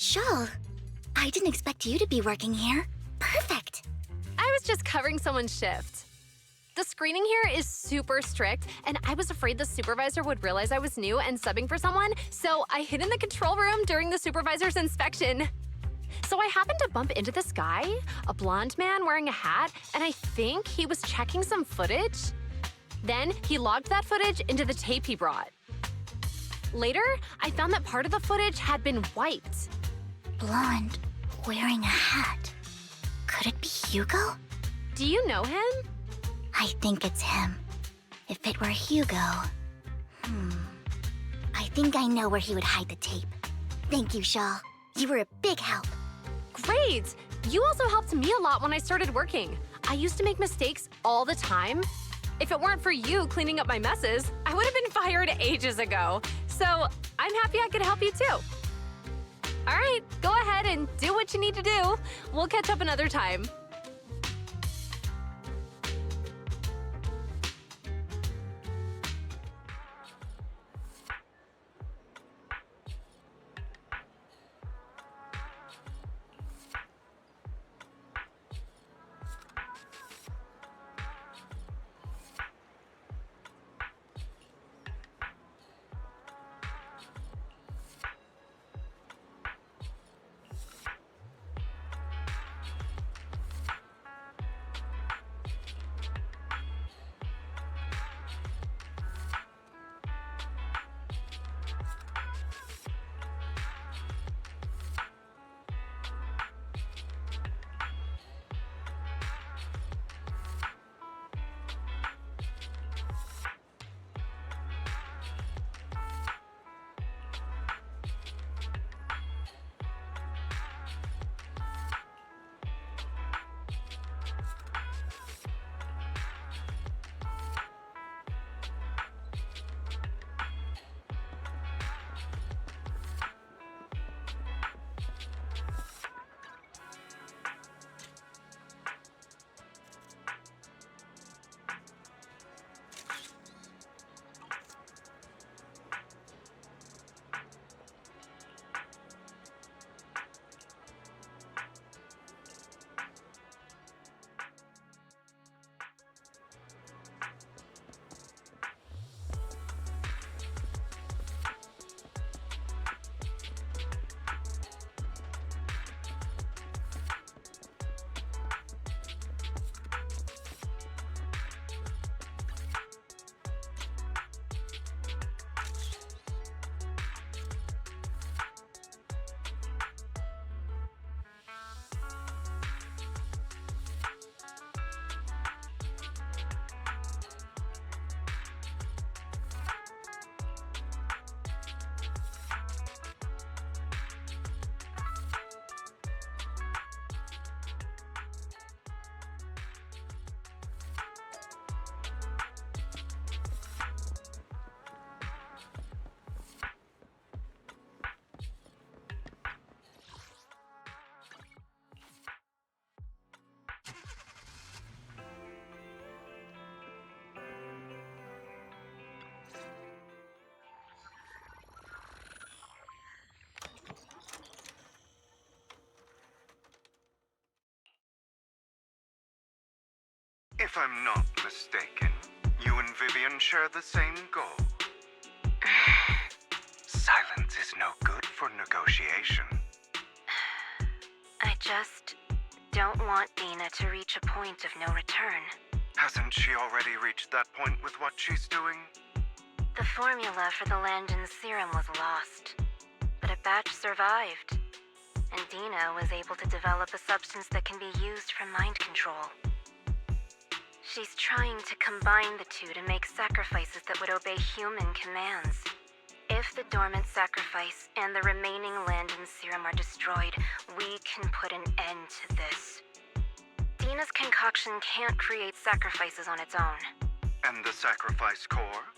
Shul, I didn't expect you to be working here. Perfect. I was just covering someone's shift. The screening here is super strict, and I was afraid the supervisor would realize I was new and subbing for someone, so I hid in the control room during the supervisor's inspection. So I happened to bump into this guy, a blonde man wearing a hat, and I think he was checking some footage. Then he logged that footage into the tape he brought. Later, I found that part of the footage had been wiped. Blonde, wearing a hat. Could it be Hugo? Do you know him? I think it's him. If it were Hugo... I think I know where he would hide the tape. Thank you, Shaw. You were a big help. Great! You also helped me a lot when I started working. I used to make mistakes all the time. If it weren't for you cleaning up my messes, I would have been fired ages ago. So I'm happy I could help you too. All right, go ahead and do what you need to do. We'll catch up another time. If I'm not mistaken, you and Vivian share the same goal. Silence is no good for negotiation. I just don't want Dina to reach a point of no return. Hasn't she already reached that point with what she's doing? The formula for the Landon serum was lost, but a batch survived, and Dina was able to develop a substance that can be used for mind control. She's trying to combine the two to make sacrifices that would obey human commands. If the dormant sacrifice and the remaining Landon serum are destroyed, we can put an end to this. Dina's concoction can't create sacrifices on its own. And the sacrifice core?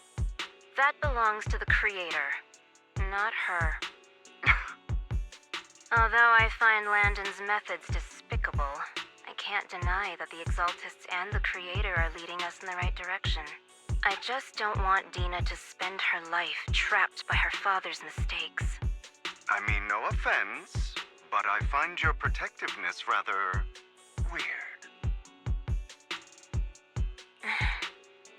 That belongs to the creator, not her. Although I find Landon's methods despicable, I can't deny that the Exaltists and the Creator are leading us in the right direction. I just don't want Dina to spend her life trapped by her father's mistakes. I mean no offense, but I find your protectiveness rather weird.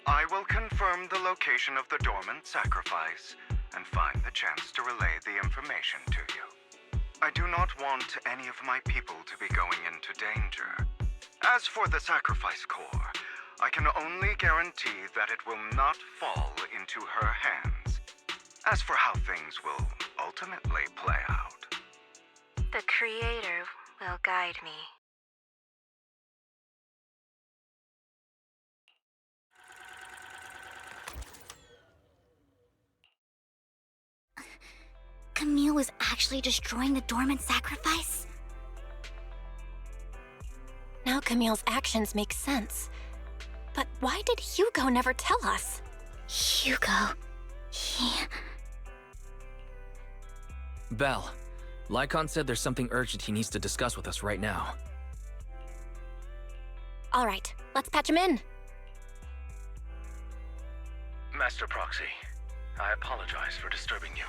I will confirm the location of the dormant sacrifice and find the chance to relay the information to you. I do not want any of my people to be going into danger. As for the sacrifice core, I can only guarantee that it will not fall into her hands. As for how things will ultimately play out, The Creator will guide me. Camille was actually destroying the dormant sacrifice? Now Camille's actions make sense. But why did Hugo never tell us? Hugo... he... Belle, Lycon said there's something urgent he needs to discuss with us right now. All right, let's patch him in. Master Proxy, I apologize for disturbing you.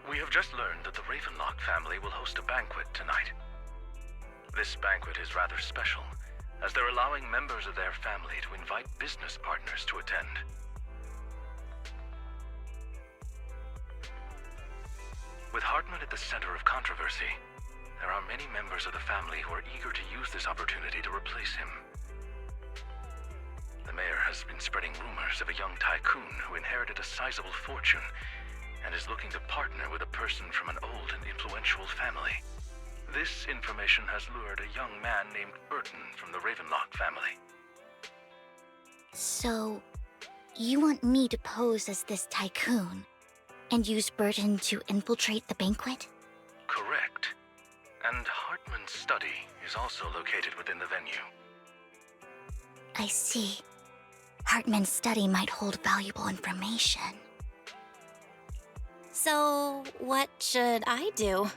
We have just learned that the Ravenlock family will host a banquet tonight. This banquet is rather special, as they're allowing members of their family to invite business partners to attend. With Hartman at the center of controversy, there are many members of the family who are eager to use this opportunity to replace him. The mayor has been spreading rumors of a young tycoon who inherited a sizable fortune and is looking to partner with a person from an old and influential family. This information has lured a young man named Burton from the Ravenlock family. So, you want me to pose as this tycoon and use Burton to infiltrate the banquet? Correct. And Hartman's study is also located within the venue. I see. Hartman's study might hold valuable information. So, what should I do?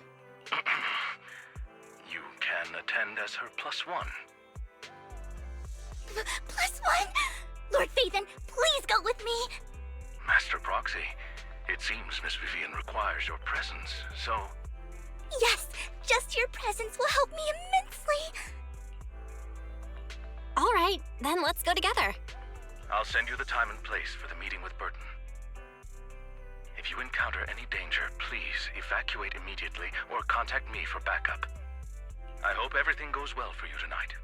You can attend as her +1. +1? Lord Phaethon, please go with me! Master Proxy, it seems Miss Vivian requires your presence, so... Yes, just your presence will help me immensely! All right, then let's go together. I'll send you the time and place for the meeting with Burton. If you encounter any danger, please evacuate immediately or contact me for backup. I hope everything goes well for you tonight.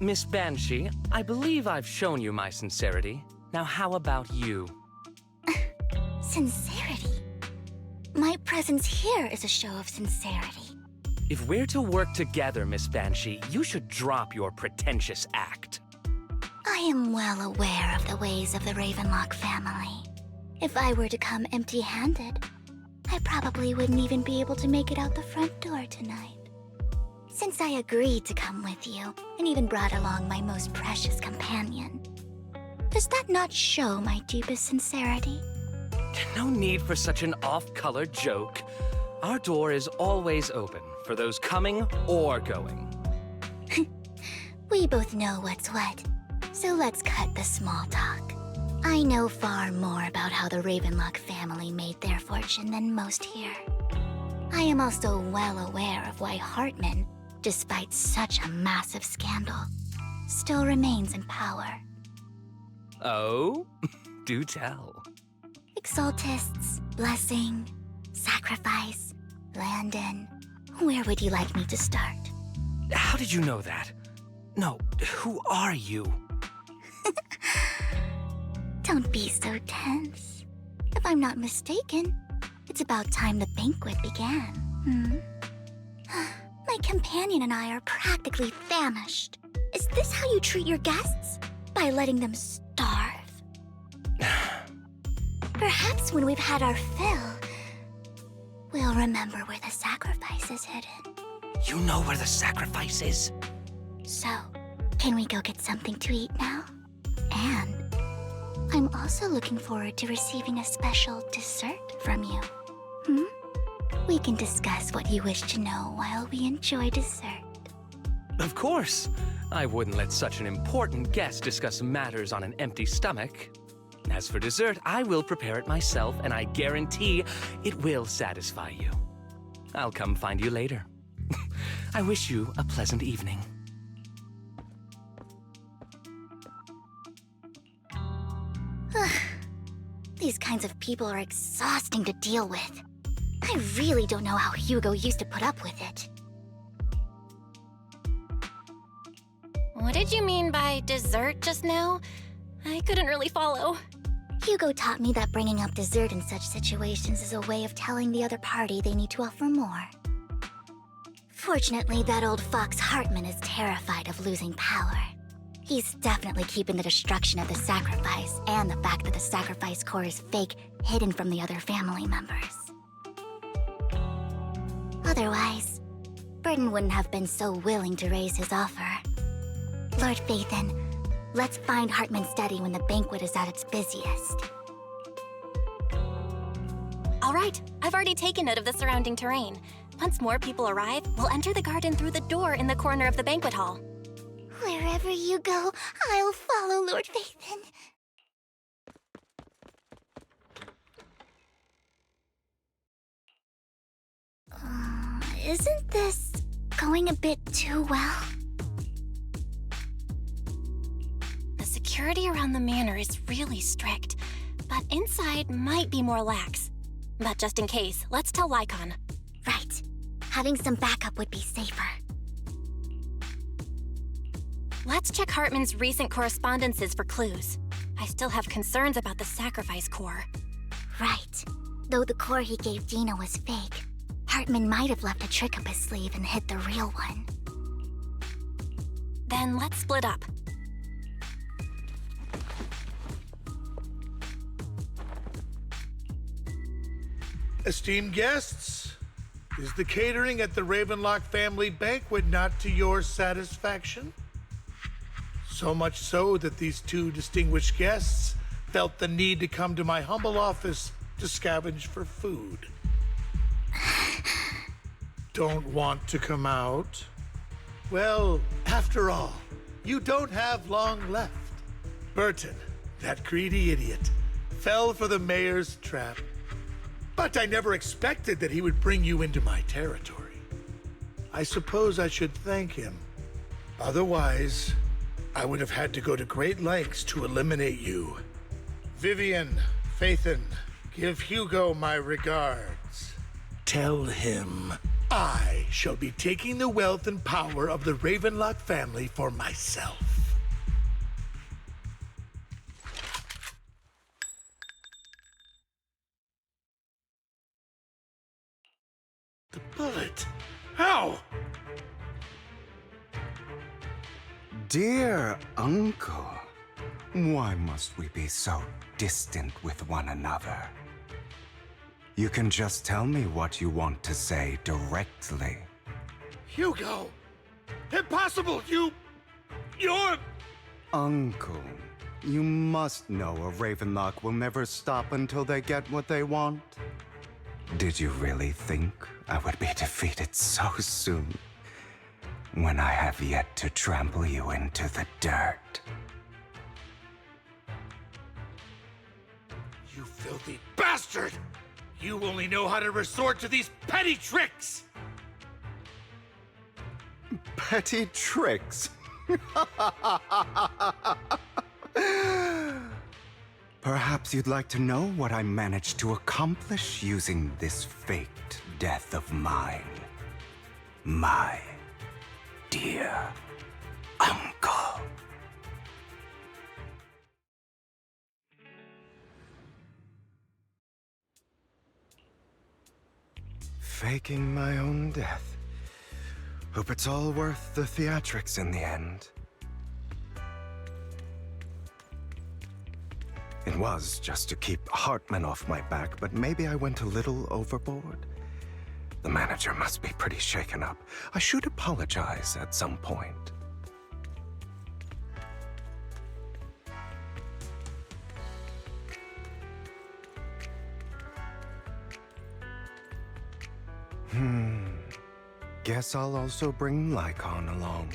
Miss Banshee, I believe I've shown you my sincerity. Now how about you? Sincerity? My presence here is a show of sincerity. If we're to work together, Miss Banshee, you should drop your pretentious act. I am well aware of the ways of the Ravenlock family. If I were to come empty-handed, I probably wouldn't even be able to make it out the front door tonight. Since I agreed to come with you, and even brought along my most precious companion, does that not show my deepest sincerity? No need for such an off-color joke. Our door is always open for those coming or going. We both know what's what, so let's cut the small talk. I know far more about how the Ravenlock family made their fortune than most here. I am also well aware of why Hartman, despite such a massive scandal, still remains in power. Oh? Do tell. Exaltists, blessing, sacrifice, Landon. Where would you like me to start? How did you know that? No, who are you? Don't be so tense. If I'm not mistaken, it's about time the banquet began. My companion and I are practically famished. Is this how you treat your guests? By letting them starve? Perhaps when we've had our fill, we'll remember where the sacrifice is hidden. You know where the sacrifice is? So, can we go get something to eat now? And I'm also looking forward to receiving a special dessert from you. We can discuss what you wish to know while we enjoy dessert. Of course. I wouldn't let such an important guest discuss matters on an empty stomach. As for dessert, I will prepare it myself, and I guarantee it will satisfy you. I'll come find you later. I wish you a pleasant evening. These kinds of people are exhausting to deal with. I really don't know how Hugo used to put up with it. What did you mean by dessert just now? I couldn't really follow. Hugo taught me that bringing up dessert in such situations is a way of telling the other party they need to offer more. Fortunately, that old fox Hartman is terrified of losing power. He's definitely keeping the destruction of the sacrifice and the fact that the sacrifice core is fake hidden from the other family members. Otherwise, Burton wouldn't have been so willing to raise his offer. Lord Phaethon, let's find Hartman's study when the banquet is at its busiest. All right, I've already taken note of the surrounding terrain. Once more people arrive, we'll enter the garden through the door in the corner of the banquet hall. Wherever you go, I'll follow, Lord Phaethon. Isn't this going a bit too well? The security around the manor is really strict, but inside might be more lax. But just in case, let's tell Lycon. Right. Having some backup would be safer. Let's check Hartman's recent correspondences for clues. I still have concerns about the sacrifice core. Right. Though the core he gave Dina was fake, Hartman might have left a trick up his sleeve and hid the real one. Then let's split up. Esteemed guests, is the catering at the Ravenlock family banquet not to your satisfaction? So much so that these two distinguished guests felt the need to come to my humble office to scavenge for food. Don't want to come out? Well, after all, you don't have long left. Burton, that greedy idiot, fell for the mayor's trap. But I never expected that he would bring you into my territory. I suppose I should thank him. Otherwise, I would have had to go to great lengths to eliminate you. Vivian, Phaethon, give Hugo my regards. Tell him I shall be taking the wealth and power of the Ravenlock family for myself. The bullet? How? Dear Uncle, Why must we be so distant with one another? You can just tell me what you want to say directly. Hugo! Impossible! You're... Uncle, you must know a Ravenlock will never stop until they get what they want. Did you really think I would be defeated so soon? When I have yet to trample you into the dirt. You filthy bastard! You only know how to resort to these petty tricks! Petty tricks? Perhaps you'd like to know what I managed to accomplish using this faked death of mine. My dear uncle. Faking my own death. Hope it's all worth the theatrics in the end. It was just to keep Hartman off my back, but maybe I went a little overboard. The manager must be pretty shaken up. I should apologize at some point. Guess I'll also bring Lycon along.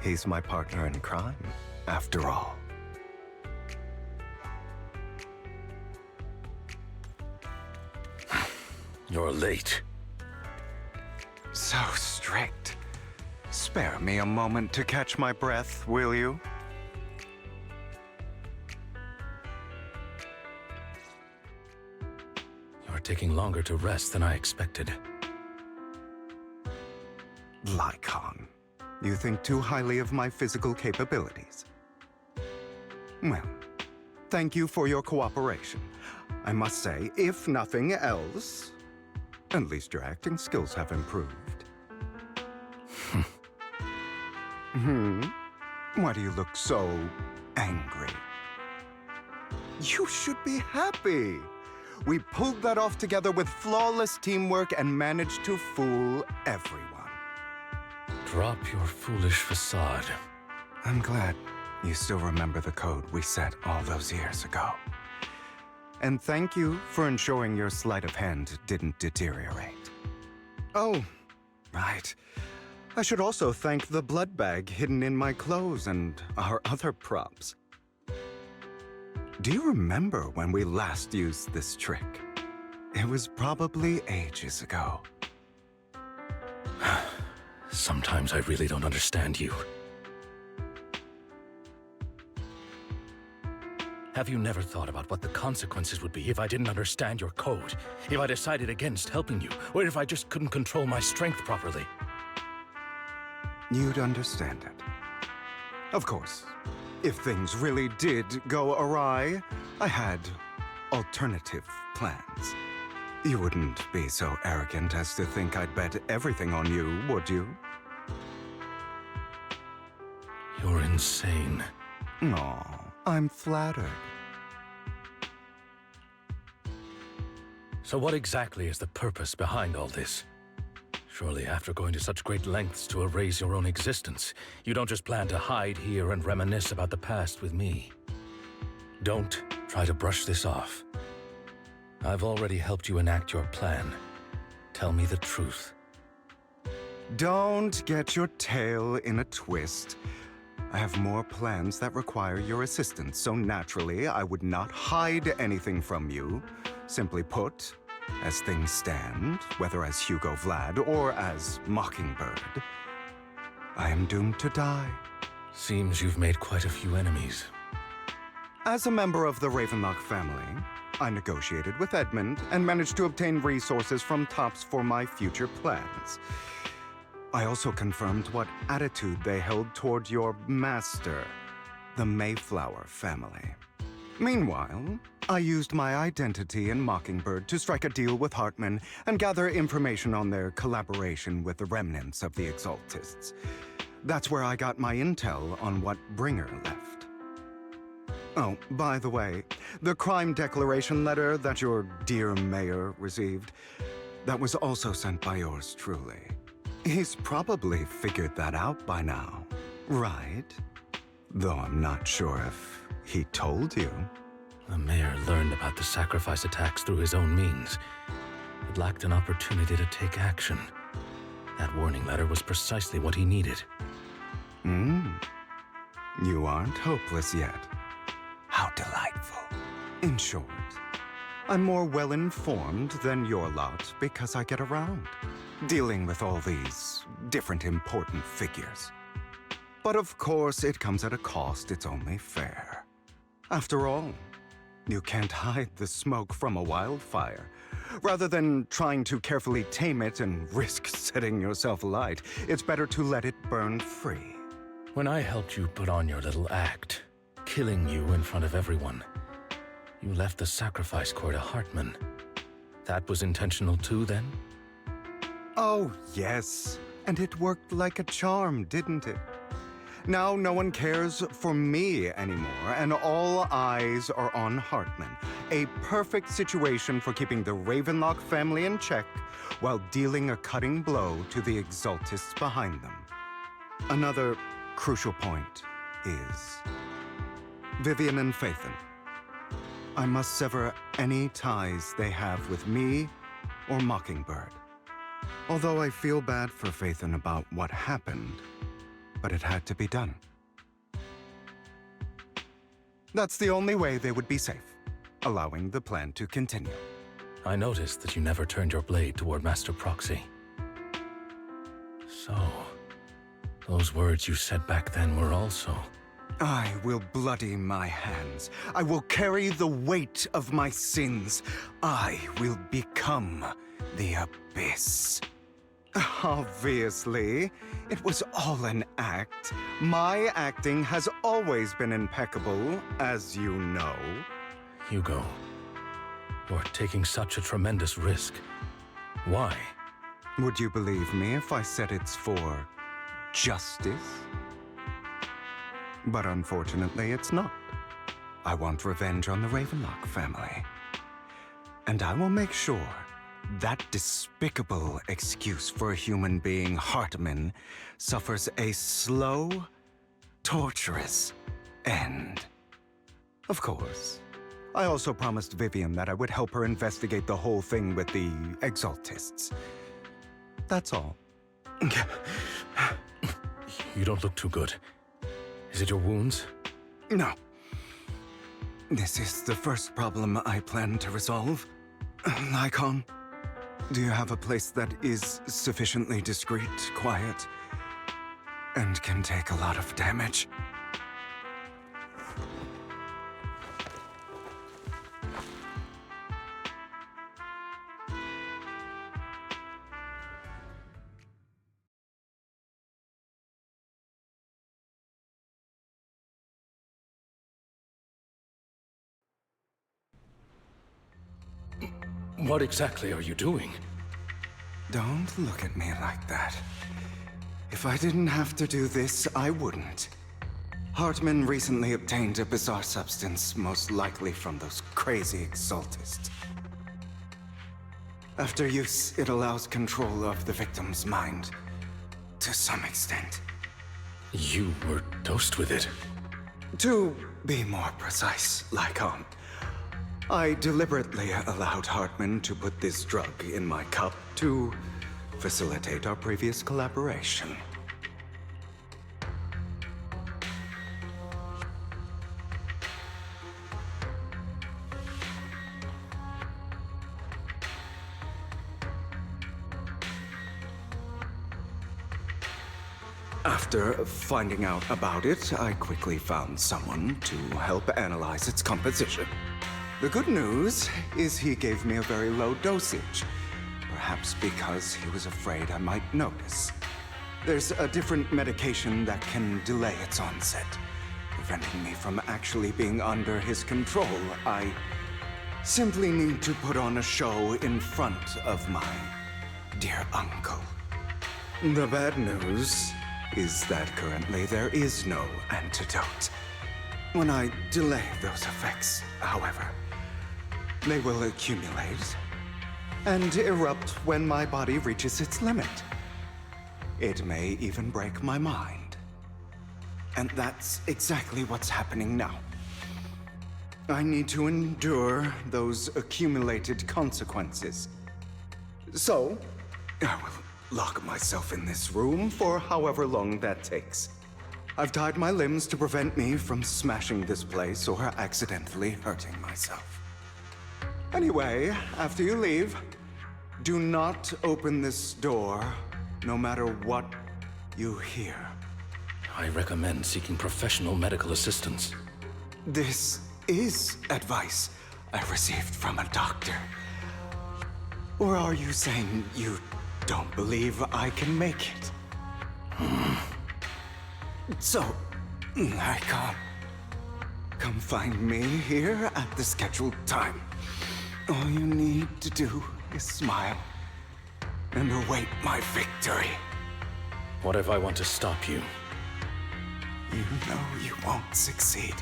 He's my partner in crime, after all. You're late. So strict. Spare me a moment to catch my breath, will you? You're taking longer to rest than I expected. Lycon, you think too highly of my physical capabilities. Well, thank you for your cooperation. I must say, if nothing else, at least your acting skills have improved. Why do you look so angry? You should be happy. We pulled that off together with flawless teamwork and managed to fool everyone. Drop your foolish facade. I'm glad you still remember the code we set all those years ago. And thank you for ensuring your sleight of hand didn't deteriorate. Oh, right. I should also thank the blood bag hidden in my clothes and our other props. Do you remember when we last used this trick? It was probably ages ago. Sometimes I really don't understand you. Have you never thought about what the consequences would be if I didn't understand your code? If I decided against helping you? Or if I just couldn't control my strength properly? You'd understand it. Of course, if things really did go awry, I had alternative plans. You wouldn't be so arrogant as to think I'd bet everything on you, would you? You're insane. Aw, I'm flattered. So what exactly is the purpose behind all this? Surely after going to such great lengths to erase your own existence, you don't just plan to hide here and reminisce about the past with me. Don't try to brush this off. I've already helped you enact your plan. Tell me the truth. Don't get your tail in a twist. I have more plans that require your assistance, so naturally I would not hide anything from you. Simply put, as things stand, whether as Hugo Vlad or as Mockingbird, I am doomed to die. Seems you've made quite a few enemies. As a member of the Ravenlock family, I negotiated with Edmund and managed to obtain resources from Tops for my future plans. I also confirmed what attitude they held toward your master, the Mayflower family. Meanwhile, I used my identity in Mockingbird to strike a deal with Hartman and gather information on their collaboration with the remnants of the Exaltists. That's where I got my intel on what Bringer left. Oh, by the way, the crime declaration letter that your dear mayor received, that was also sent by yours truly. He's probably figured that out by now, right? Though I'm not sure if he told you. The mayor learned about the sacrifice attacks through his own means, but lacked an opportunity to take action. That warning letter was precisely what he needed. You aren't hopeless yet. How delightful. In short, I'm more well-informed than your lot because I get around, dealing with all these different important figures. But of course, it comes at a cost. It's only fair. After all, you can't hide the smoke from a wildfire. Rather than trying to carefully tame it and risk setting yourself alight, it's better to let it burn free. When I helped you put on your little act, killing you in front of everyone, you left the sacrifice core to Hartman. That was intentional too, then? Oh, yes. And it worked like a charm, didn't it? Now no one cares for me anymore, and all eyes are on Hartman. A perfect situation for keeping the Ravenlock family in check while dealing a cutting blow to the Exaltists behind them. Another crucial point is Vivian and Phaethon. I must sever any ties they have with me or Mockingbird. Although I feel bad for Phaethon about what happened, but it had to be done. That's the only way they would be safe, allowing the plan to continue. I noticed that you never turned your blade toward Master Proxy. So, those words you said back then were also... I will bloody my hands. I will carry the weight of my sins. I will become the Abyss. Obviously, it was all an act. My acting has always been impeccable, as you know. Hugo, you're taking such a tremendous risk. Why? Would you believe me if I said it's for justice? But unfortunately, it's not. I want revenge on the Ravenlock family. And I will make sure that despicable excuse for a human being, Hartman, suffers a slow, torturous end. Of course, I also promised Vivian that I would help her investigate the whole thing with the Exaltists. That's all. You don't look too good. Is it your wounds? No. This is the first problem I plan to resolve. Lycon, do you have a place that is sufficiently discreet, quiet, and can take a lot of damage? What exactly are you doing? Don't look at me like that. If I didn't have to do this, I wouldn't. Hartman recently obtained a bizarre substance, most likely from those crazy Exaltists. After use, it allows control of the victim's mind, to some extent. You were dosed with it. To be more precise, Lycon, I deliberately allowed Hartman to put this drug in my cup to facilitate our previous collaboration. After finding out about it, I quickly found someone to help analyze its composition. The good news is he gave me a very low dosage, perhaps because he was afraid I might notice. There's a different medication that can delay its onset, preventing me from actually being under his control. I simply need to put on a show in front of my dear uncle. The bad news is that currently there is no antidote. When I delay those effects, however, they will accumulate and erupt when my body reaches its limit. It may even break my mind. And that's exactly what's happening now. I need to endure those accumulated consequences. So, I will lock myself in this room for however long that takes. I've tied my limbs to prevent me from smashing this place or accidentally hurting myself. Anyway, after you leave, do not open this door, no matter what you hear. I recommend seeking professional medical assistance. This is advice I received from a doctor. Or are you saying you don't believe I can make it? So, Icon, come find me here at the scheduled time. All you need to do is smile and await my victory. What if I want to stop you? You know you won't succeed.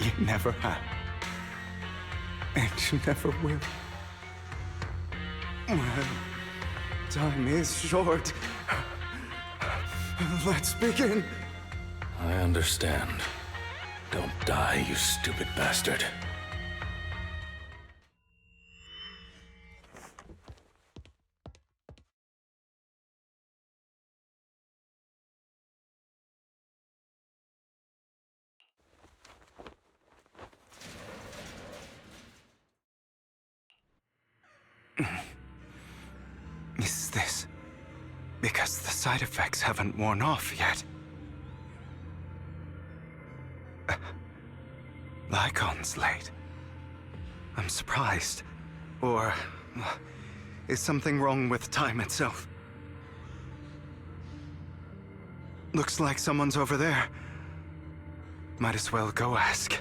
You never have. And you never will. Well, time is short. Let's begin. I understand. Don't die, you stupid bastard. Is this because the side effects haven't worn off yet? Lycon's late. I'm surprised. Or is something wrong with time itself? Looks like someone's over there. Might as well go ask.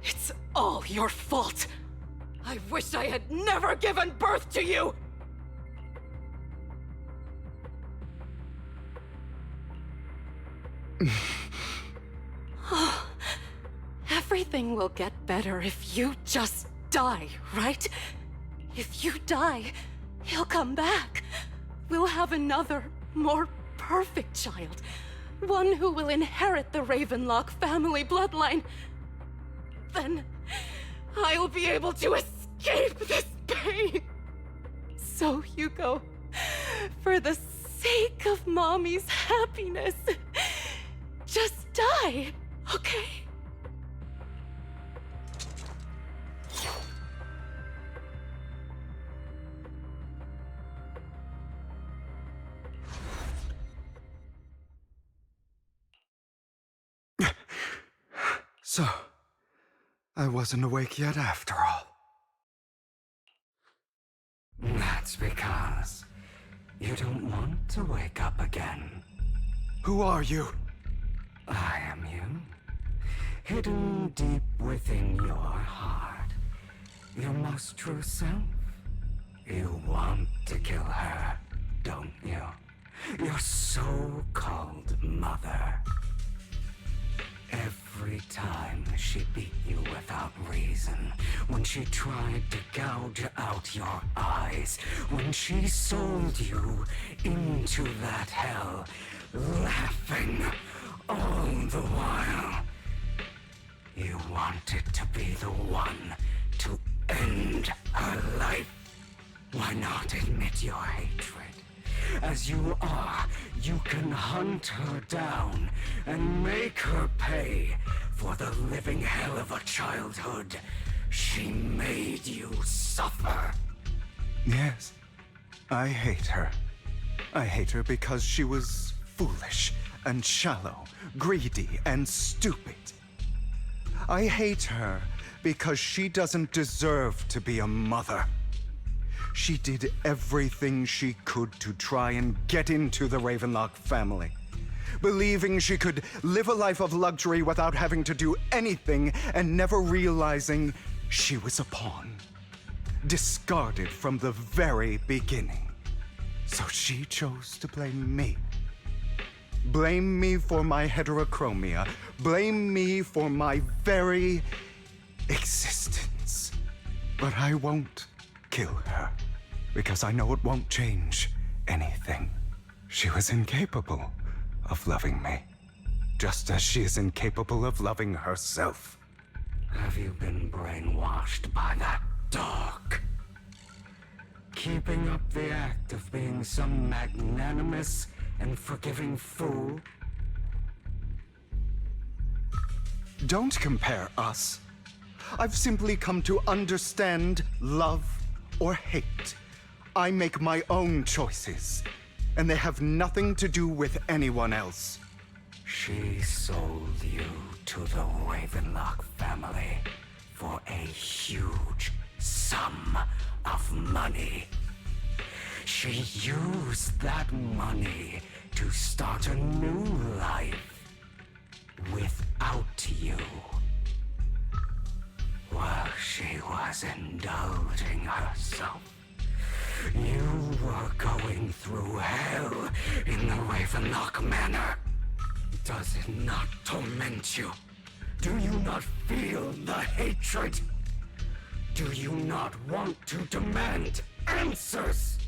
It's all your fault! I wish I had never given birth to you! Everything will get better if you just die, right? If you die, he'll come back. We'll have another, more perfect child. One who will inherit the Ravenlock family bloodline. Then I'll be able to escape this pain. So, Hugo, for the sake of Mommy's happiness, just die, okay? So, I wasn't awake yet after all. That's because you don't want to wake up again. Who are you? I am you. Hidden deep within your heart. Your most true self. You want to kill her, don't you? Your so-called mother. Every time she beat you without reason, when she tried to gouge out your eyes, when she sold you into that hell, laughing all the while, you wanted to be the one to end her life. Why not admit your hatred? As you are, you can hunt her down and make her pay for the living hell of a childhood she made you suffer. Yes, I hate her. I hate her because she was foolish and shallow, greedy and stupid. I hate her because she doesn't deserve to be a mother. She did everything she could to try and get into the Ravenlock family, believing she could live a life of luxury without having to do anything and never realizing she was a pawn, discarded from the very beginning. So she chose to blame me. Blame me for my heterochromia. Blame me for my very existence. But I won't kill her, because I know it won't change anything. She was incapable of loving me, just as she is incapable of loving herself. Have you been brainwashed by that dog? Keeping up the act of being some magnanimous and forgiving fool? Don't compare us. I've simply come to understand love or hate. I make my own choices, and they have nothing to do with anyone else. She sold you to the Ravenlock family for a huge sum of money. She used that money to start a new life without you. While she was indulging herself, you were going through hell in the Ravenlock Manor. Does it not torment you? Do you not feel the hatred? Do you not want to demand answers?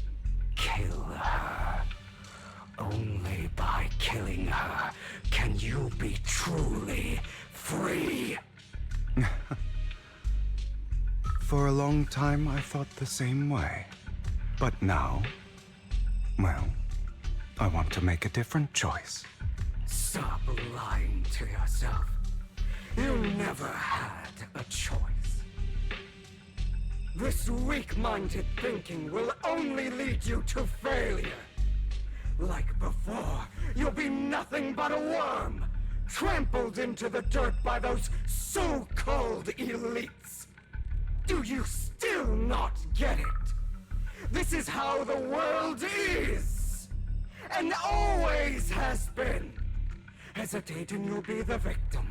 Kill her. Only by killing her can you be truly free. For a long time, I thought the same way. But now, well, I want to make a different choice. Stop lying to yourself. You never had a choice. This weak-minded thinking will only lead you to failure. Like before, you'll be nothing but a worm, trampled into the dirt by those so-called elites. Do you still not get it? This is how the world is, and always has been. Hesitate and you'll be the victim.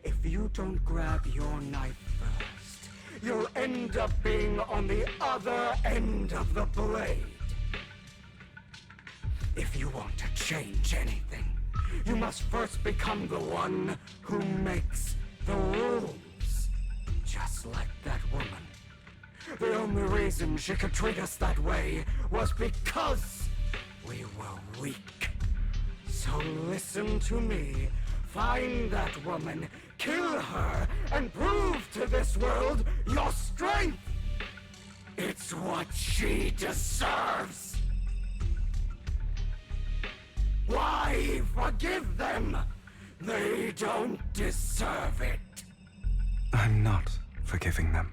If you don't grab your knife first, you'll end up being on the other end of the blade. If you want to change anything, you must first become the one who makes the rules. Just like that woman. The only reason she could treat us that way was because we were weak. So listen to me. Find that woman, kill her, and prove to this world your strength. It's what she deserves. Why forgive them? They don't deserve it. I'm not forgiving them.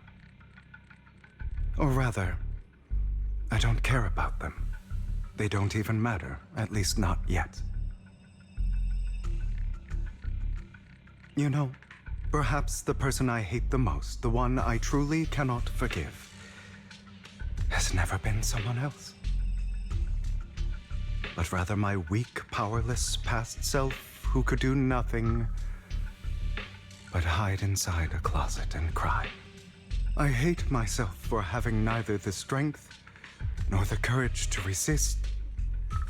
Or rather, I don't care about them. They don't even matter, at least not yet. You know, perhaps the person I hate the most, the one I truly cannot forgive, has never been someone else. But rather my weak, powerless past self who could do nothing but hide inside a closet and cry. I hate myself for having neither the strength nor the courage to resist.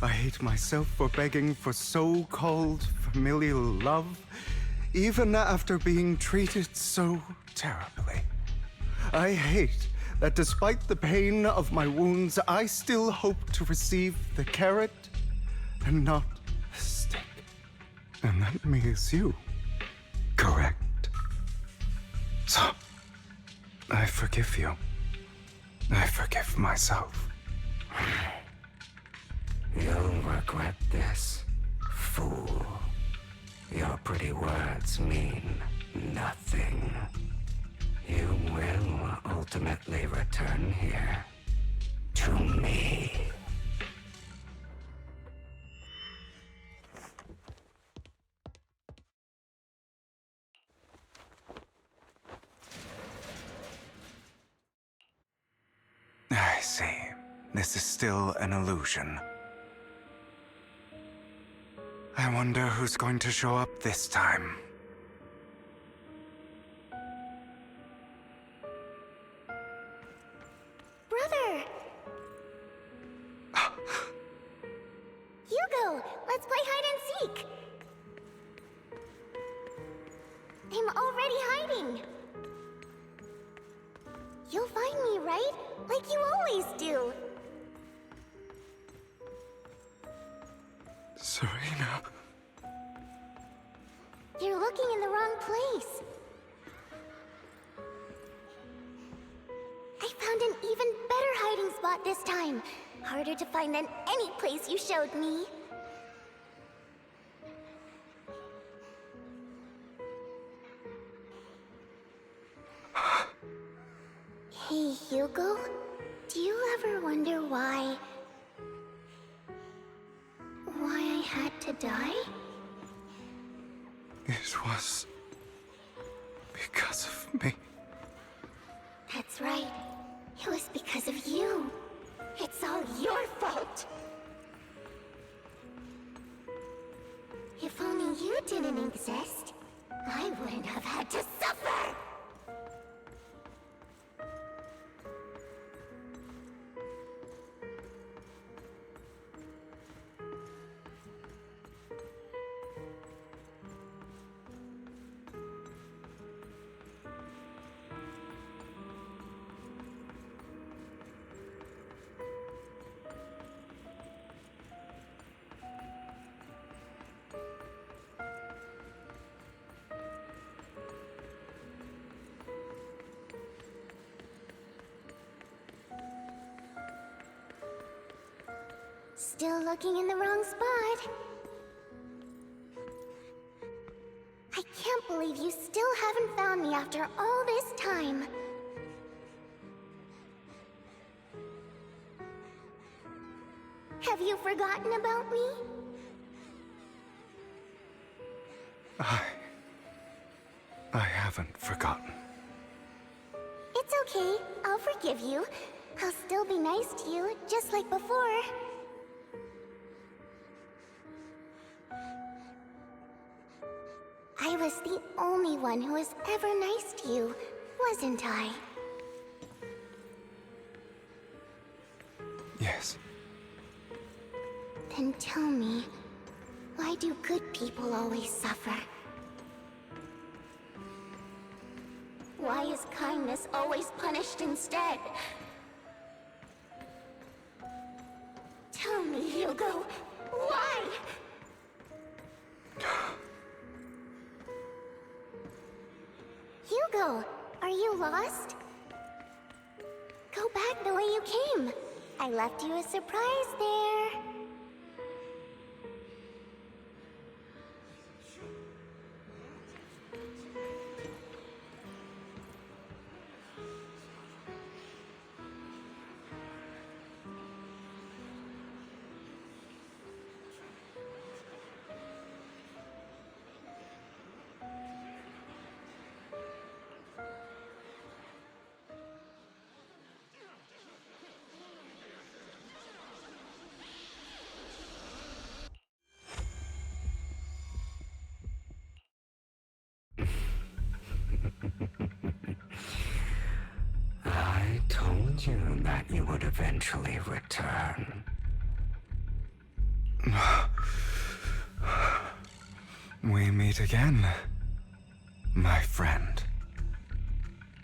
I hate myself for begging for so-called familial love, even after being treated so terribly. I hate that despite the pain of my wounds, I still hope to receive the carrot and not the stick. And that means you. Correct. So, I forgive you. I forgive myself. You'll regret this, fool. Your pretty words mean nothing. You will ultimately return here to me. see. This is still an illusion. I wonder who's going to show up this time. Brother! Hugo, let's play hide and seek! I'm already hiding! You'll find me, right? Like you always do! Serena. You're looking in the wrong place. I found an even better hiding spot this time. Harder to find than any place you showed me. Hey, Hugo. Do you ever wonder why I had to die? It was because of me. That's right. It was because of you. It's all your fault. If only you didn't exist, I wouldn't have had to suffer! Still looking in the wrong spot. I can't believe you still haven't found me after all this time. Have you forgotten about me? I haven't forgotten. It's okay. I'll forgive you. I'll still be nice to you, just like before. I was the only one who was ever nice to you, wasn't I? Yes. Then tell me, why do good people always suffer? Why is kindness always punished instead? Tell me, Hugo, why? Hugo, are you lost? Go back the way you came. I left you a surprise there. I told you that you would eventually return. We meet again, my friend.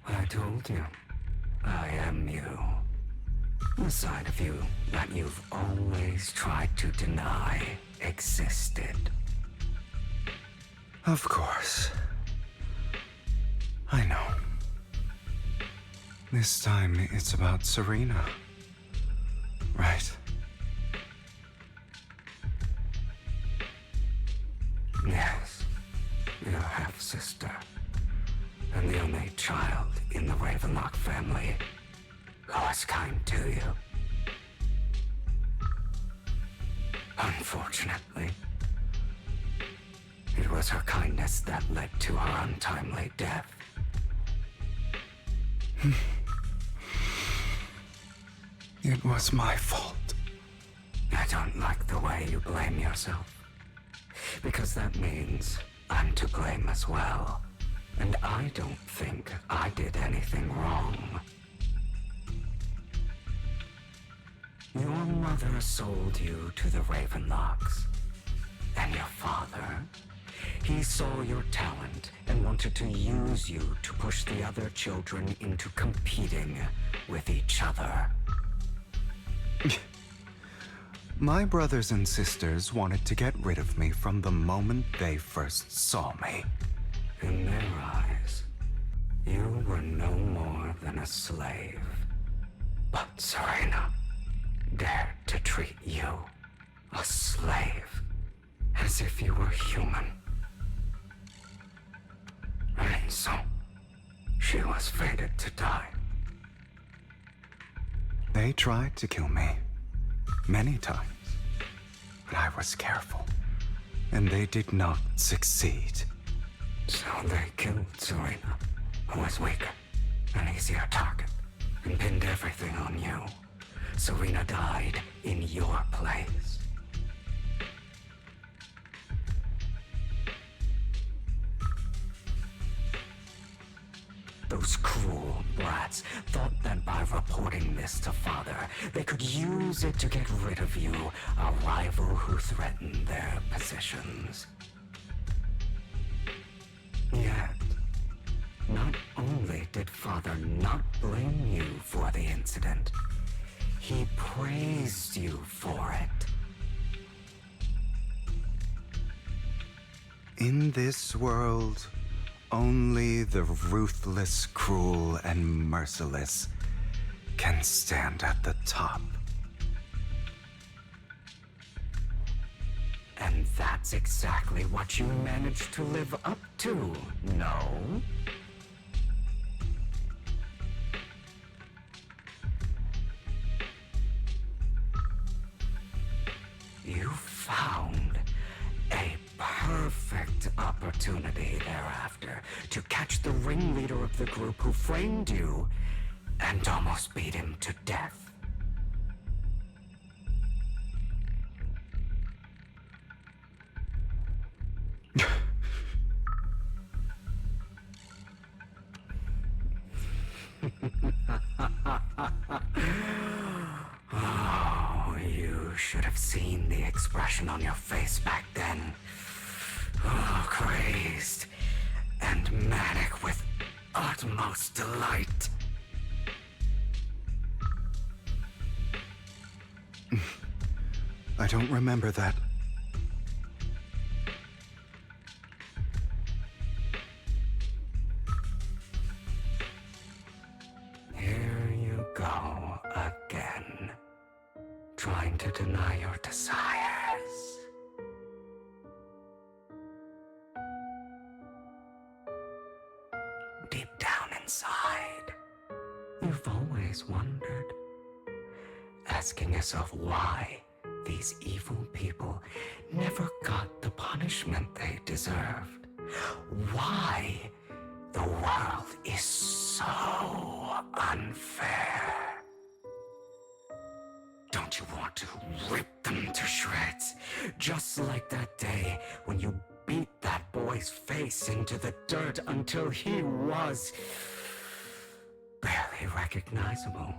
I told you, I am you. The side of you that you've always tried to deny existed. Of course. I know. This time it's about Serena. Right? Yes, your half-sister, and the only child in the Ravenlock family who was kind to you. Unfortunately, it was her kindness that led to her untimely death. It was my fault. I don't like the way you blame yourself. Because that means I'm to blame as well. And I don't think I did anything wrong. Your mother sold you to the Ravenlocks. And your father, he saw your talent and wanted to use you to push the other children into competing with each other. My brothers and sisters wanted to get rid of me from the moment they first saw me. In their eyes, you were no more than a slave. But Serena dared to treat you, a slave, as if you were human. And so, she was fated to die. They tried to kill me many times, but I was careful, and they did not succeed. So they killed Serena, who was weaker, an easier target, and pinned everything on you. Serena died in your place. Those cruel brats thought that by reporting this to Father, they could use it to get rid of you, a rival who threatened their positions. Yet, not only did Father not blame you for the incident, he praised you for it. In this world, only the ruthless, cruel, and merciless can stand at the top. And that's exactly what you managed to live up to, no? You found a perfect opportunity thereafter to catch the ringleader of the group who framed you and almost beat him to death. Oh, you should have seen the expression on your face back then. Oh, crazed and manic with utmost delight. I don't remember that. Here you go again, trying to deny your desires. Deep down inside, you've always wondered, asking yourself why these evil people never got the punishment they deserved. Why the world is so unfair. Don't you want to rip them to shreds? Just like that day when you beat that boy's face into the dirt until he was barely recognizable.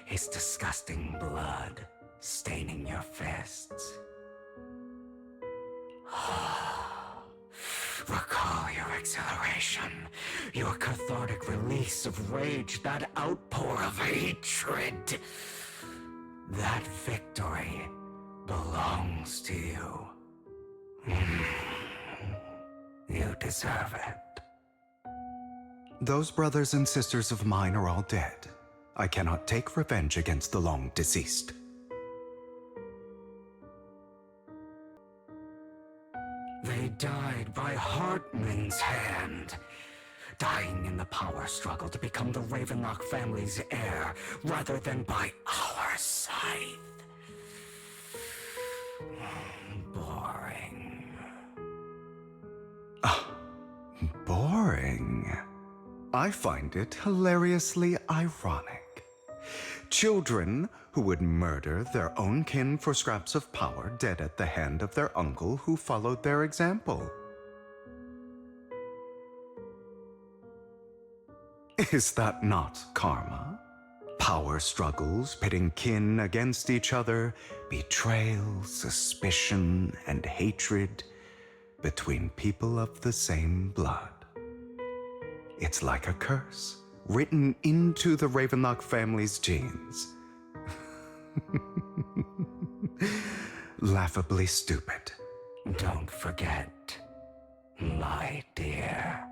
His disgusting blood staining your fists. Recall your exhilaration, your cathartic release of rage, that outpour of hatred. That victory belongs to you. You deserve it. Those brothers and sisters of mine are all dead. I cannot take revenge against the long deceased. They died by Hartman's hand, dying in the power struggle to become the Ravenlock family's heir, rather than by our scythe. Boring. Boring. I find it hilariously ironic. Children who would murder their own kin for scraps of power dead at the hand of their uncle who followed their example. Is that not karma? Power struggles pitting kin against each other, betrayal, suspicion, and hatred between people of the same blood. It's like a curse written into the Ravenlock family's genes. Laughably stupid. Don't forget, my dear,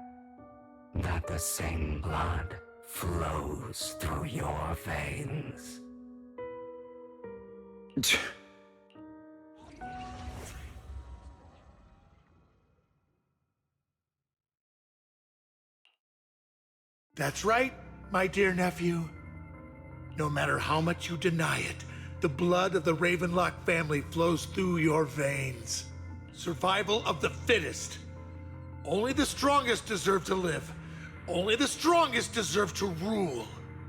that the same blood flows through your veins. That's right, my dear nephew. No matter how much you deny it, the blood of the Ravenlock family flows through your veins. Survival of the fittest. Only the strongest deserve to live. Only the strongest deserve to rule.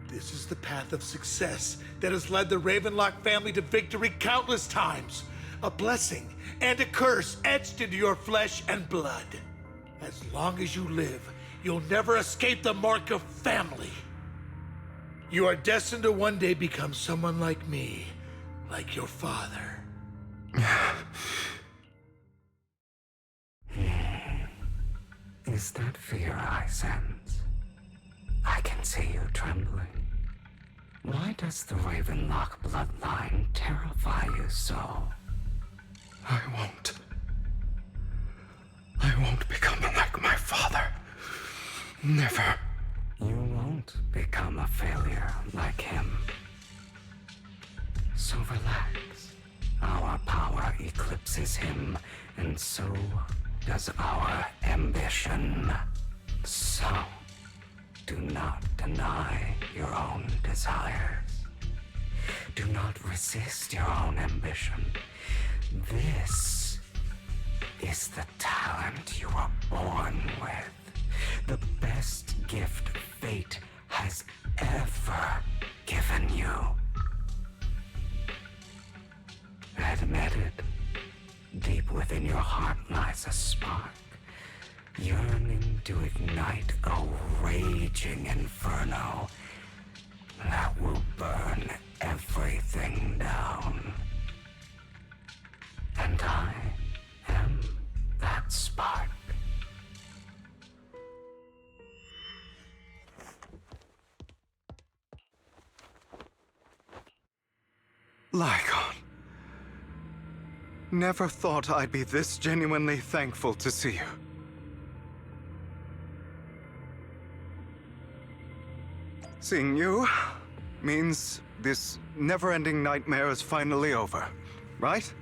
This is the path of success that has led the Ravenlock family to victory countless times. A blessing and a curse etched into your flesh and blood. As long as you live, you'll never escape the mark of family. You are destined to one day become someone like me, like your father. Is that fear I sense? I can see you trembling. Why does the Ravenlock bloodline terrify you so? I won't become like my father. Never. You won't become a failure like him. So relax. Our power eclipses him, and so does our ambition. So, do not deny your own desires. Do not resist your own ambition. This is the talent you were born with. The best gift fate has ever given you. Admit it. Deep within your heart lies a spark, yearning to ignite a raging inferno that will burn everything down. And I am that spark. Lycon. Never thought I'd be this genuinely thankful to see you. Seeing you means this never-ending nightmare is finally over, right?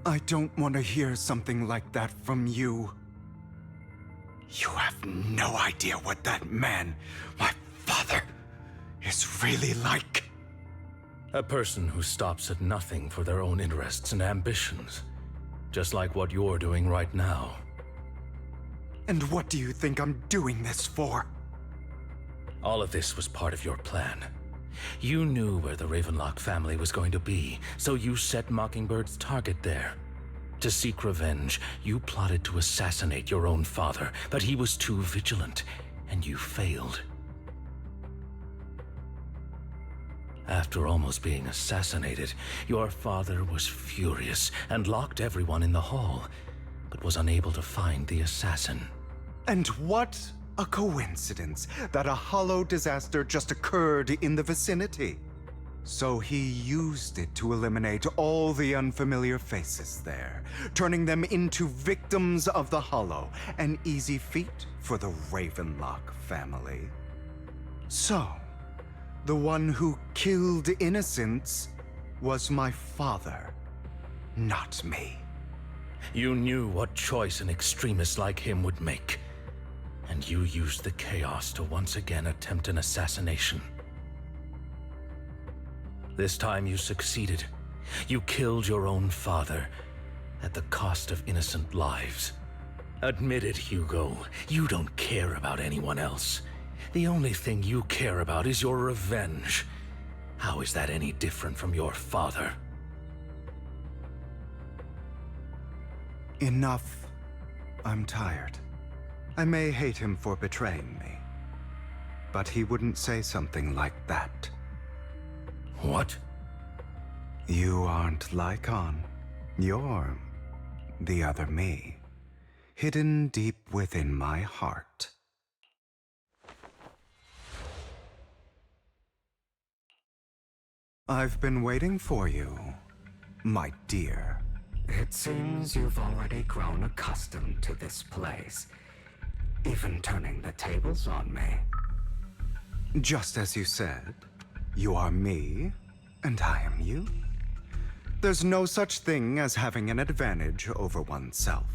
I don't want to hear something like that from you. You have no idea what that man, my father, is really like. A person who stops at nothing for their own interests and ambitions. Just like what you're doing right now. And what do you think I'm doing this for? All of this was part of your plan. You knew where the Ravenlock family was going to be, so you set Mockingbird's target there. To seek revenge, you plotted to assassinate your own father, but he was too vigilant, and you failed. After almost being assassinated, your father was furious and locked everyone in the hall, but was unable to find the assassin. And what a coincidence that a hollow disaster just occurred in the vicinity. So he used it to eliminate all the unfamiliar faces there, turning them into victims of the hollow, an easy feat for the Ravenlock family. So, the one who killed innocents was my father, not me. You knew what choice an extremist like him would make. and you used the chaos to once again attempt an assassination. This time you succeeded. You killed your own father at the cost of innocent lives. Admit it, Hugo. You don't care about anyone else. The only thing you care about is your revenge. How is that any different from your father? Enough. I'm tired. I may hate him for betraying me, but he wouldn't say something like that. What? You aren't Lycon. You're the other me, hidden deep within my heart. I've been waiting for you, my dear. It seems you've already grown accustomed to this place, even turning the tables on me. Just as you said, you are me, and I am you. There's no such thing as having an advantage over oneself.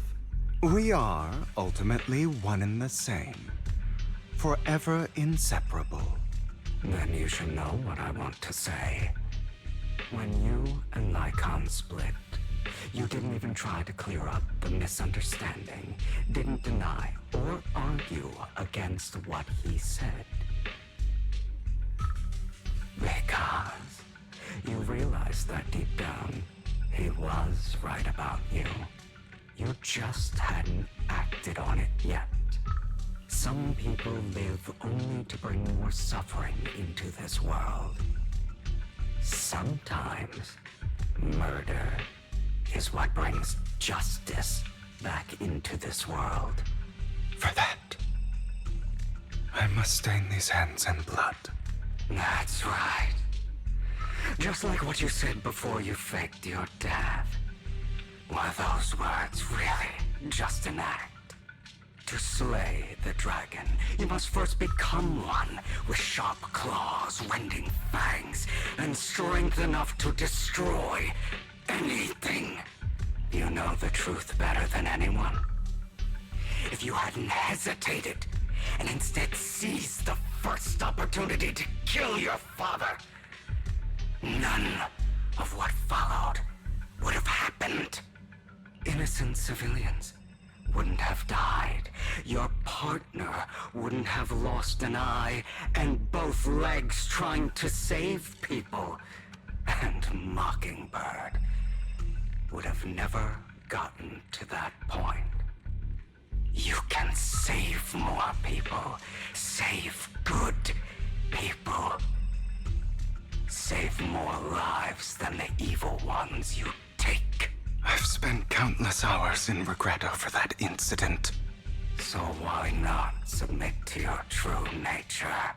We are ultimately one and the same, forever inseparable. Then you should know what I want to say. When you and Lycon split, you didn't even try to clear up the misunderstanding, didn't deny or argue against what he said. Because you realized that deep down, he was right about you. You just hadn't acted on it yet. Some people live only to bring more suffering into this world. Sometimes, murder is what brings justice back into this world. For that, I must stain these hands in blood. That's right. Just like what you said before you faked your death. Were those words really just an act? To slay the dragon, you must first become one with sharp claws, rending fangs, and strength enough to destroy anything. You know the truth better than anyone. If you hadn't hesitated and instead seized the first opportunity to kill your father, none of what followed would have happened. Innocent civilians wouldn't have died. Your partner wouldn't have lost an eye and both legs trying to save people. And Mockingbird would have never gotten to that point. You can save more people. Save good people. Save more lives than the evil ones you take. I've spent countless hours in regret over that incident. So why not submit to your true nature?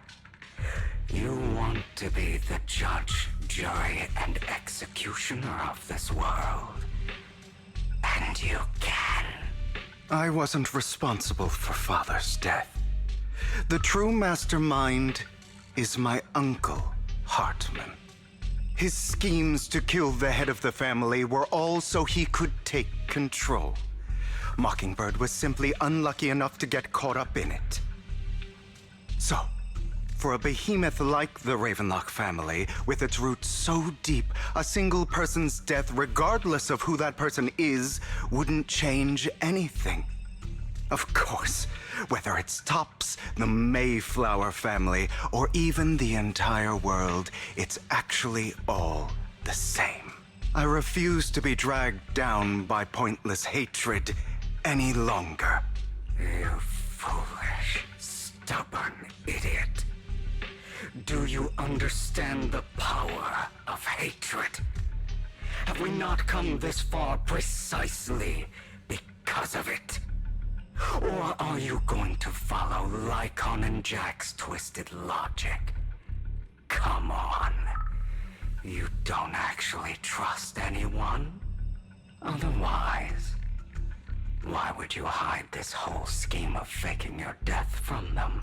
You want to be the judge, jury, and executioner of this world. And you can. I wasn't responsible for Father's death. The true mastermind is my uncle, Hartman. His schemes to kill the head of the family were all so he could take control. Mockingbird was simply unlucky enough to get caught up in it. So, for a behemoth like the Ravenlock family, with its roots so deep, a single person's death, regardless of who that person is, wouldn't change anything. Of course, whether it's Tops, the Mayflower family, or even the entire world, it's actually all the same. I refuse to be dragged down by pointless hatred any longer. You foolish, stubborn idiot. Do you understand the power of hatred? Have we not come this far precisely because of it? Or are you going to follow Lycon and Jack's twisted logic? Come on. You don't actually trust anyone? Otherwise, why would you hide this whole scheme of faking your death from them?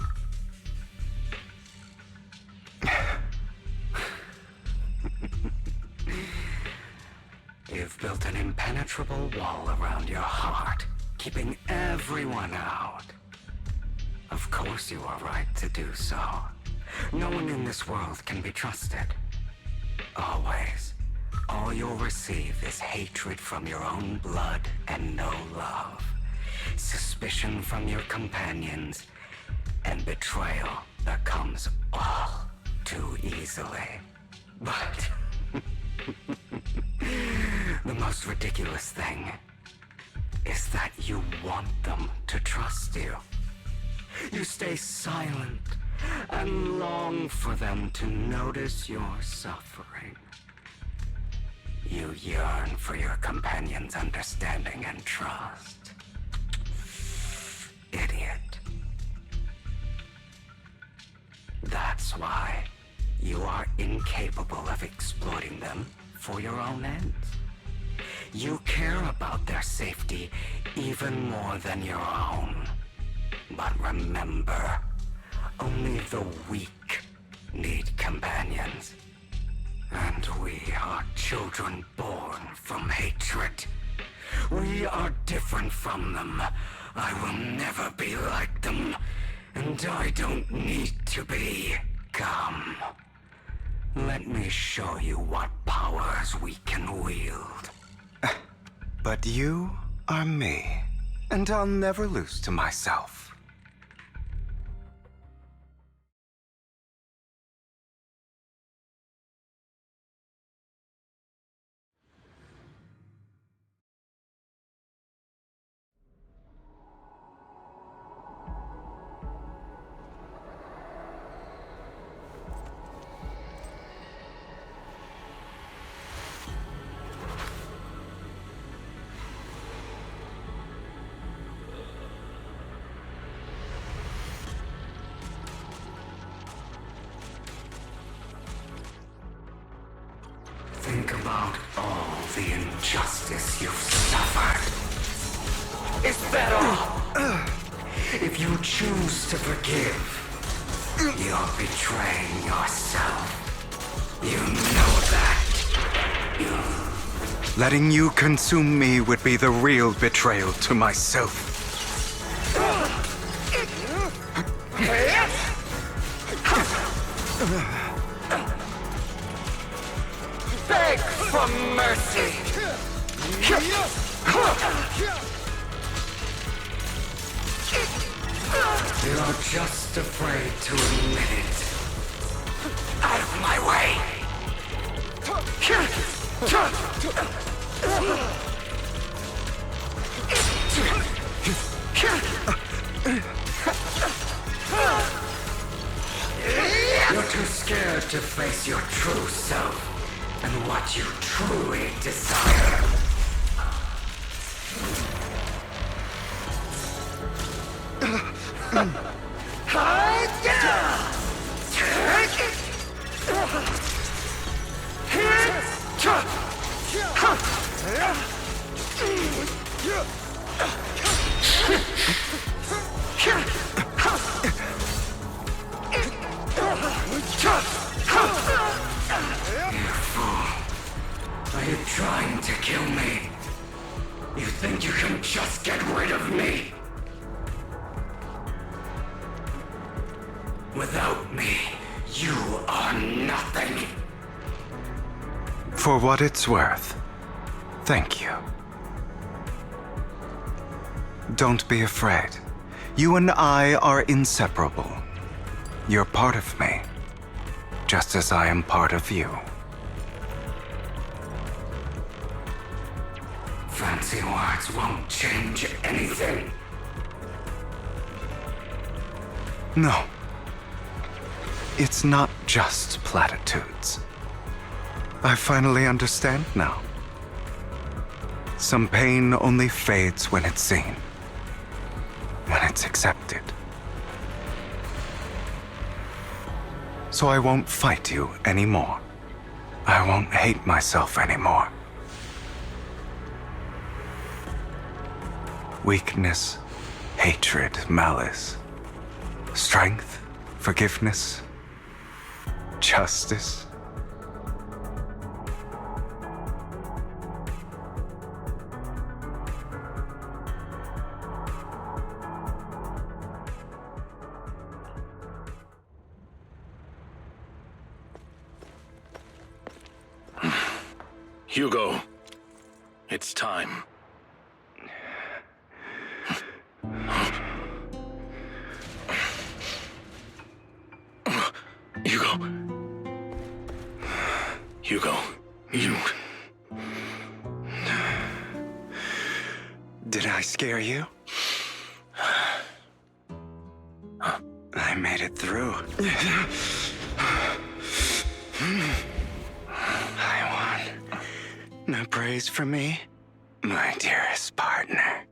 You've built an impenetrable wall around your heart, keeping everyone out. course you are right to do so. No one in this world can be trusted. Always. All you'll receive is hatred from your own blood and no love. Suspicion from your companions, and betrayal that comes all too easily. But the most ridiculous thing is that you want them to trust you. You stay silent and long for them to notice your suffering. You yearn for your companion's understanding and trust. Idiot. That's why you are incapable of exploiting them for your own ends. You care about their safety even more than your own. But remember, only the weak need companions. And we are children born from hatred. We are different from them. I will never be like them. And I don't need to be. Come. Let me show you what powers we can wield. But you are me, and I'll never lose to myself. Think about all the injustice you've suffered. Is that all? If you choose to forgive, you're betraying yourself. You know that. Letting you consume me would be the real betrayal to myself. Beg for mercy! You're just afraid to admit it. Out of my way! You're too scared to face your true self and what you truly desire. Are you trying to kill me? You think you can just get rid of me? Without me, you are nothing. For what it's worth, thank you. Don't be afraid. You and I are inseparable. You're part of me, just as I am part of you. Fancy words won't change anything. No. It's not just platitudes. I finally understand now. Some pain only fades when it's seen, when it's accepted. So I won't fight you anymore. I won't hate myself anymore. Weakness, hatred, malice, strength, forgiveness, justice. Hugo, it's time. Hugo, you... Did I scare you? I made it through. I won. No praise for me, my dearest partner.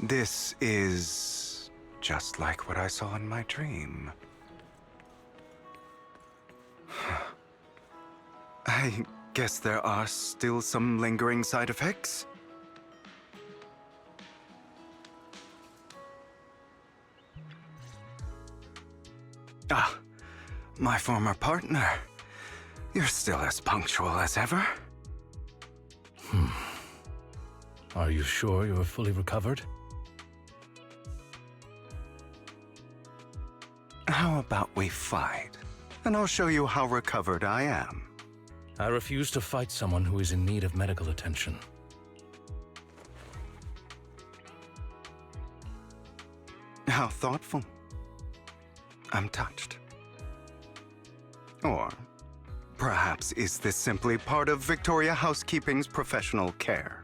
This is just like what I saw in my dream. I guess there are still some lingering side effects. Ah, my former partner. You're still as punctual as ever. Are you sure you're fully recovered? How about we fight? And I'll show you how recovered I am. I refuse to fight someone who is in need of medical attention. How thoughtful. I'm touched. Or perhaps is this simply part of Victoria Housekeeping's professional care?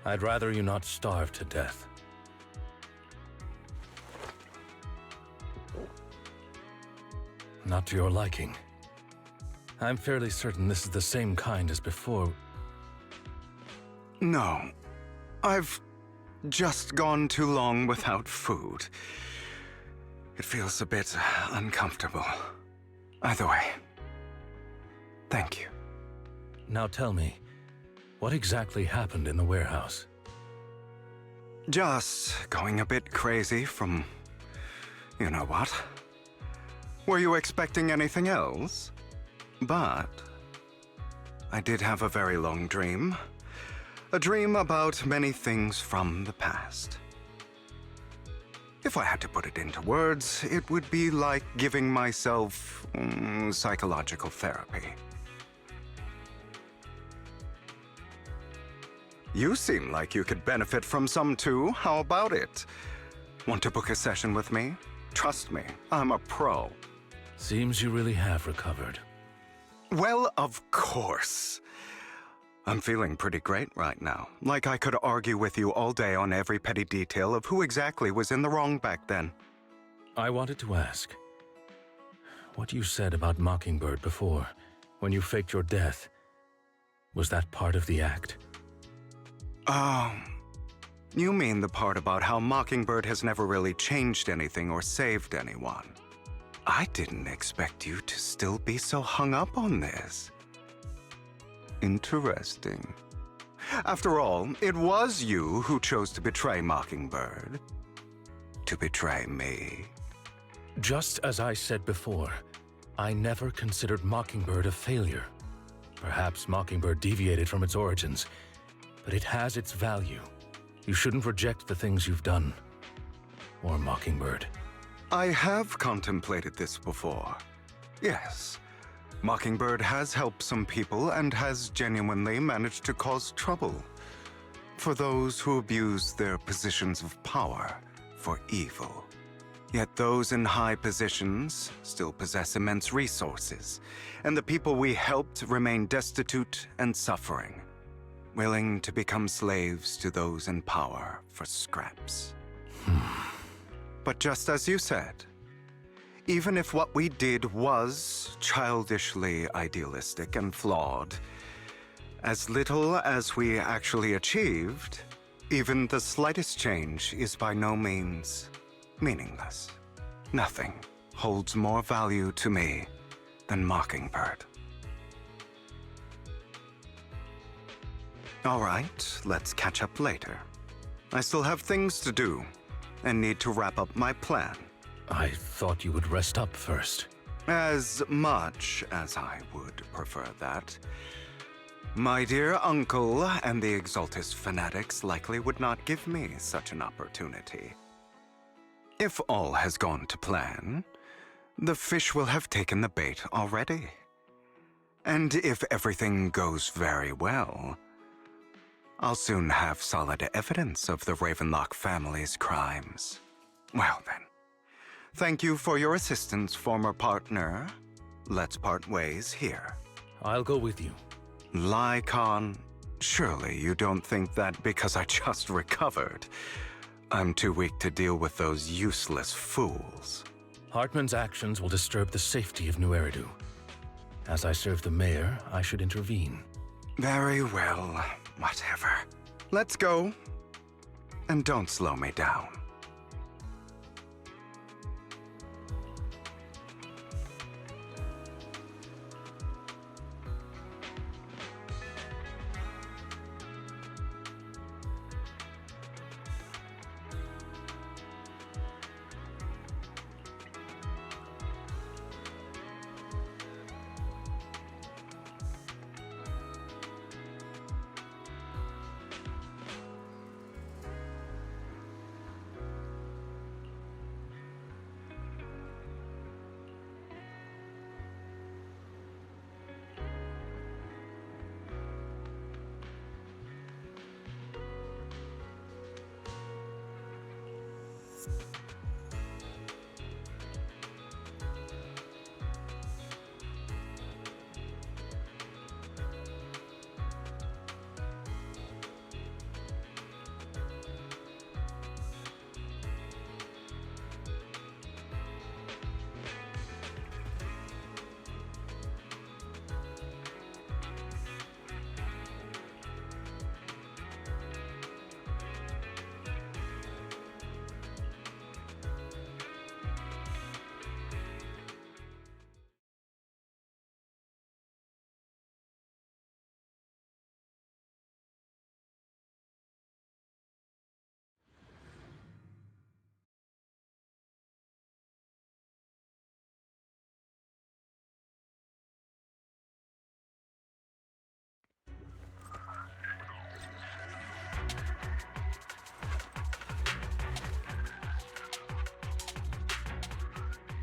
I'd rather you not starve to death. Not to your liking. I'm fairly certain this is the same kind as before. No. I've just gone too long without food. It feels a bit uncomfortable. Either way, thank you. Now tell me, what exactly happened in the warehouse? Just going a bit crazy from... you know what? Were you expecting anything else? But I did have a very long dream. A dream about many things from the past. If I had to put it into words, it would be like giving myself psychological therapy. You seem like you could benefit from some too. How about it? Want to book a session with me? Trust me, I'm a pro. Seems you really have recovered. Well, of course. I'm feeling pretty great right now. Like I could argue with you all day on every petty detail of who exactly was in the wrong back then. I wanted to ask, what you said about Mockingbird before, when you faked your death, was that part of the act? You mean the part about how Mockingbird has never really changed anything or saved anyone. I didn't expect you to still be so hung up on this. Interesting. After all, it was you who chose to betray Mockingbird. To betray me. Just as I said before, I never considered Mockingbird a failure. Perhaps Mockingbird deviated from its origins, but it has its value. You shouldn't reject the things you've done. Or Mockingbird. I have contemplated this before. Yes. Mockingbird has helped some people and has genuinely managed to cause trouble for those who abuse their positions of power for evil. Yet those in high positions still possess immense resources, and the people we helped remain destitute and suffering, willing to become slaves to those in power for scraps. But just as you said, even if what we did was childishly idealistic and flawed, as little as we actually achieved, even the slightest change is by no means meaningless. Nothing holds more value to me than Mockingbird. All right, let's catch up later. I still have things to do and need to wrap up my plan. I thought you would rest up first. As much as I would prefer that. My dear uncle and the Exaltus fanatics likely would not give me such an opportunity. If all has gone to plan, the fish will have taken the bait already. And if everything goes very well, I'll soon have solid evidence of the Ravenlock family's crimes. Well then, thank you for your assistance, former partner. Let's part ways here. I'll go with you. Lycon, surely you don't think that because I just recovered, I'm too weak to deal with those useless fools. Hartman's actions will disturb the safety of New Eridu. As I serve the mayor, I should intervene. Very well, whatever. Let's go. And don't slow me down.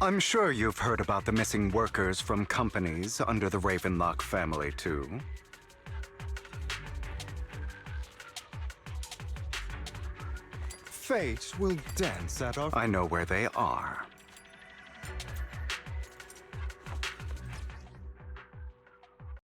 I'm sure you've heard about the missing workers from companies under the Ravenlock family, too. Fate will dance at our... I know where they are.